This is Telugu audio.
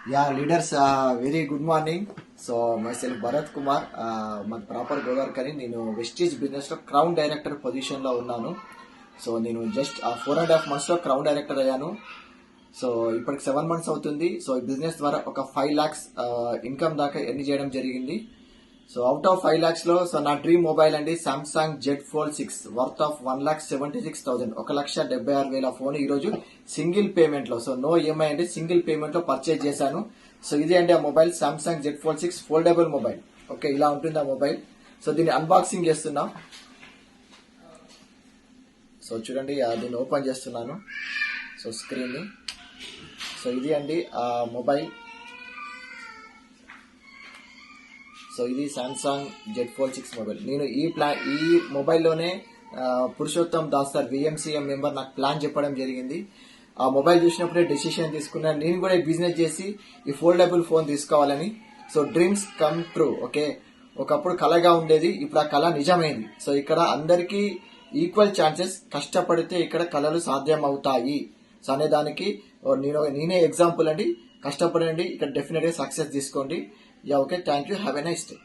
Yeah, leaders, very good morning. So myself Bharat Kumar, my proper Godarkari, నేను వెస్టీజ్ బిజినెస్ లో క్రౌన్ డైరెక్టర్ పొజిషన్ లో ఉన్నాను. సో నేను జస్ట్ 4.5 months లో క్రౌన్ డైరెక్టర్ అయ్యాను. సో ఇప్పటికి 7 months అవుతుంది. సో ఈ బిజినెస్ ద్వారా ఒక 5 lakhs ఇన్కమ్ దాకా ఎర్న్ చేయడం జరిగింది. సో అవుట్ ఆఫ్ 5 lakhs లో సో నా డ్రీమ్ మొబైల్ అండి Samsung Z Fold 6 worth of 1,76,000 1,76,000 phone ఈ రోజు సింగిల్ పేమెంట్ లో, సో నో ఈఎంఐ అండి, సింగిల్ పేమెంట్ లో పర్చేజ్ చేశాను. సో ఇది అండి ఆ mobile Samsung Z Fold 6 foldable mobile. Okay, ఇలా ఉంటుంది ఆ మొబైల్. సో దీన్ని అన్బాక్సింగ్ చేస్తున్నాం. సో చూడండి, దీన్ని ఓపెన్ చేస్తున్నాను. సో స్క్రీన్ ని, సో ఇది అండి ఆ మొబైల్. సో ఇది సామ్సంగ్ జెడ్ ఫోల్డ్ 6 మొబైల్. నేను ఈ మొబైల్లోనే Purushottam Das sir VMCM member నాకు ప్లాన్ చెప్పడం జరిగింది. ఆ మొబైల్ చూసినప్పుడే డెసిషన్ తీసుకున్నాను, నేను కూడా బిజినెస్ చేసి ఈ ఫోల్డబుల్ ఫోన్ తీసుకోవాలని. So dreams come true. Okay, ఒకప్పుడు కళగా ఉండేది, ఇప్పుడు ఆ కళ నిజమైంది. సో ఇక్కడ అందరికీ ఈక్వల్ ఛాన్సెస్, కష్టపడితే ఇక్కడ కళలు సాధ్యం అవుతాయి. సో అనే దానికి నేనే ఎగ్జాంపుల్ అండి. కష్టపడండి, ఇక్కడ డెఫినెట్ గా సక్సెస్ తీసుకోండి. Yeah, okay, thank you. Have a nice day.